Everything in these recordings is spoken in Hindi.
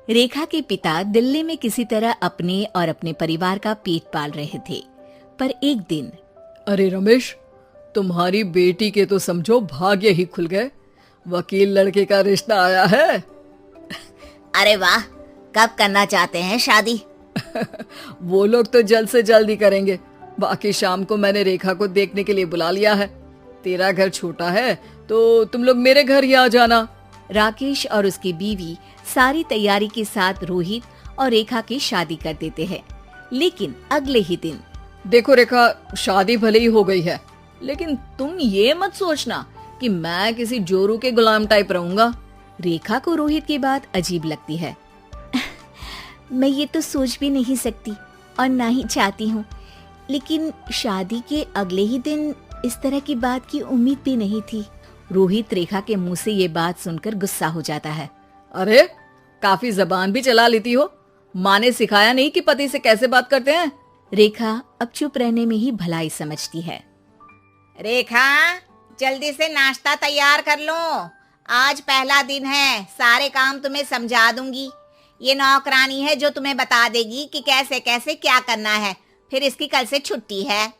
रेखा के पिता दिल्ली में किसी तरह अपने और अपने परिवार का पेट पाल रहे थे, पर एक दिन अरे रमेश, तुम्हारी बेटी के तो समझो भाग्य ही खुल गए। वकील लड़के का रिश्ता आया है। अरे वाह, कब करना चाहते हैं शादी? वो लोग तो जल्द से जल्द ही करेंगे। बाकी शाम को मैंने रेखा को देखने के लिए बुला लिया है। तेरा घर छोटा है तो तुम लोग मेरे घर ही आ जाना। राकेश और उसकी बीवी सारी तैयारी के साथ रोहित और रेखा की शादी कर देते हैं। लेकिन अगले ही दिन देखो रेखा, शादी भले ही हो गई है, लेकिन तुम ये मत सोचना कि मैं किसी जोरू के गुलाम टाइप रहूंगा। रेखा को रोहित की बात अजीब लगती है। मैं ये तो सोच भी नहीं सकती और ना ही चाहती हूँ, लेकिन शादी के अगले ही दिन इस तरह की बात की उम्मीद भी नहीं थी। रोहित रेखा के मुंह से ये बात सुनकर गुस्सा हो जाता है। अरे, काफी जबान भी चला लेती हो। माँ ने सिखाया नहीं कि पति से कैसे बात करते हैं? रेखा अब चुप रहने में ही भलाई समझती है। रेखा, जल्दी से नाश्ता तैयार कर लो। आज पहला दिन है, सारे काम तुम्हें समझा दूंगी। ये नौकरानी है जो तुम्हें बता देगी कि कैसे कैसे क्या करना है। फिर इसकी कल से छुट्टी है।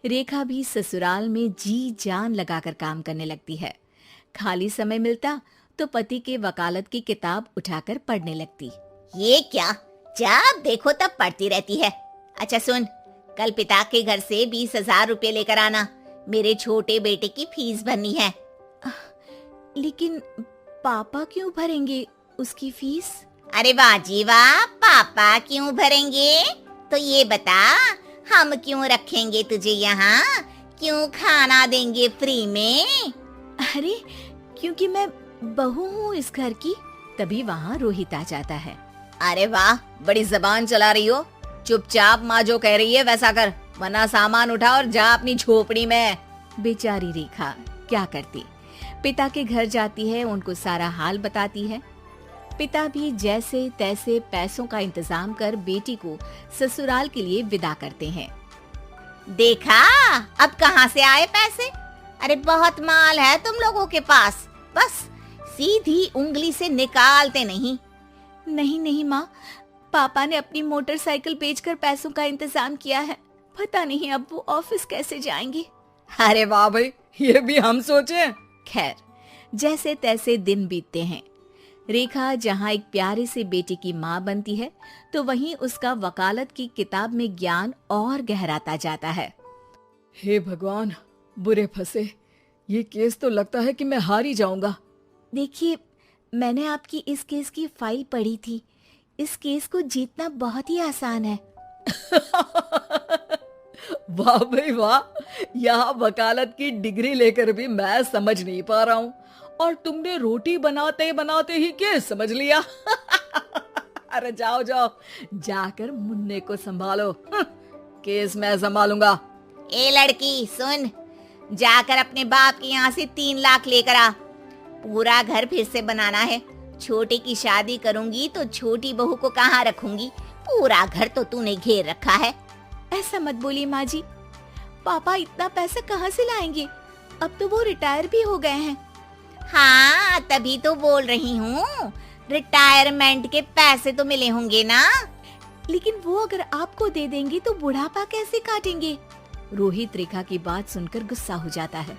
रेखा भी ससुराल में जी जान लगाकर काम करने लगती है। खाली समय मिलता तो पति के वकालत की किताब उठाकर पढ़ने लगती। ये क्या, जब देखो तब पढ़ती रहती है। अच्छा सुन, कल पिता के घर से 20,000 रुपए लेकर आना। मेरे छोटे बेटे की फीस भरनी है। लेकिन पापा क्यों भरेंगे उसकी फीस? अरे वाह जी वाह, पापा क्यों भरेंगे? तो ये बता, हम क्यों रखेंगे तुझे यहाँ? क्यों खाना देंगे फ्री में? अरे, क्योंकि मैं बहू हूँ इस घर की। तभी वहाँ रोहित आ जाता है। अरे वाह, बड़ी जबान चला रही हो। चुपचाप माँ जो कह रही है वैसा कर, वरना सामान उठा और जा अपनी झोपड़ी में। बेचारी रेखा क्या करती, पिता के घर जाती है, उनको सारा हाल बताती है। पिता भी जैसे तैसे पैसों का इंतजाम कर बेटी को ससुराल के लिए विदा करते हैं। देखा, अब कहाँ से आए पैसे? अरे बहुत माल है तुम लोगों के पास, बस सीधी उंगली से निकालते नहीं। नहीं नहीं माँ, पापा ने अपनी मोटरसाइकिल बेचकर पैसों का इंतजाम किया है। पता नहीं अब वो ऑफिस कैसे जाएंगे। अरे वाह भाई, ये भी हम सोचे। खैर, जैसे तैसे दिन बीतते हैं। रेखा जहाँ एक प्यारे से बेटे की माँ बनती है, तो वहीं उसका वकालत की किताब में ज्ञान और गहराता जाता है। हे भगवान, बुरे फंसे। ये केस तो लगता है कि मैं हार ही जाऊंगा। देखिए, मैंने आपकी इस केस की फाइल पढ़ी थी। इस केस को जीतना बहुत ही आसान है। वाह भाई वाह, यहाँ वकालत की डिग्री लेकर भी मैं समझ नहीं पा रहा हूँ, और तुमने रोटी बनाते बनाते ही केस समझ लिया। अरे जाओ जाओ, जाकर मुन्ने को संभालो। केस मैं संभालूंगा। ए लड़की सुन, जाकर अपने बाप के यहाँ से 3 लाख लेकर आ। पूरा घर फिर से बनाना है। छोटे की शादी करूंगी तो छोटी बहू को कहाँ रखूंगी? पूरा घर तो तूने घेर रखा है। ऐसा मत बोलिए माँ जी, पापा इतना पैसा कहाँ से लाएंगे? अब तो वो रिटायर भी हो गए हैं। हाँ, तभी तो बोल रही हूँ, रिटायरमेंट के पैसे तो मिले होंगे ना। लेकिन वो अगर आपको दे देंगे तो बुढ़ापा कैसे काटेंगे? रोहित रेखा की बात सुनकर गुस्सा हो जाता है।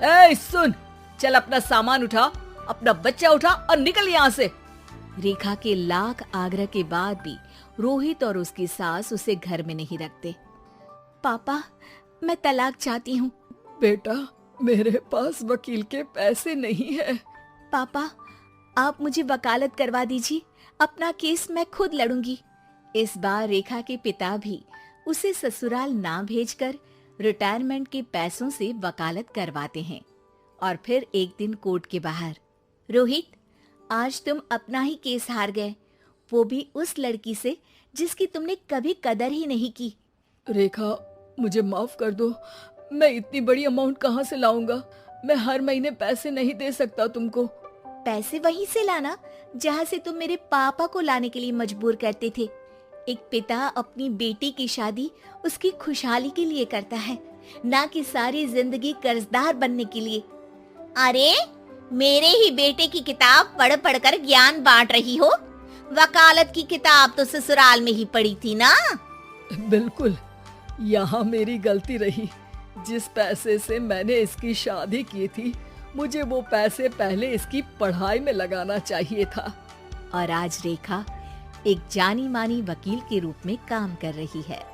ए सुन, चल अपना सामान उठा, अपना बच्चा उठा और निकल यहाँ से। रेखा के लाख आग्रह के बाद भी रोहित और उसकी सास उसे घर में नहीं रखते। पापा, मैं तलाक चाहती हूँ। बेटा, मेरे पास वकील के पैसे नहीं है। पापा, आप मुझे वकालत करवा दीजिए, अपना केस मैं खुद लड़ूंगी। इस बार रेखा के पिता भी उसे ससुराल ना भेजकर रिटायरमेंट के पैसों से वकालत करवाते हैं। और फिर एक दिन कोर्ट के बाहर, रोहित, आज तुम अपना ही केस हार गए, वो भी उस लड़की से जिसकी तुमने कभी कदर ही नहीं की। रेखा, मुझे माफ कर दो। मैं इतनी बड़ी अमाउंट कहाँ से लाऊंगा? मैं हर महीने पैसे नहीं दे सकता तुमको। पैसे वहीं से लाना जहाँ से तुम मेरे पापा को लाने के लिए मजबूर करते थे। एक पिता अपनी बेटी की शादी उसकी खुशहाली के लिए करता है, ना कि सारी जिंदगी कर्जदार बनने के लिए। अरे, मेरे ही बेटे की किताब पढ़ पढ़ कर ज्ञान बांट रही हो। वकालत की किताब तो ससुराल में ही पड़ी थी ना। बिल्कुल, यहाँ मेरी गलती रही। जिस पैसे से मैंने इसकी शादी की थी, मुझे वो पैसे पहले इसकी पढ़ाई में लगाना चाहिए था। और आज रेखा एक जानी मानी वकील के रूप में काम कर रही है।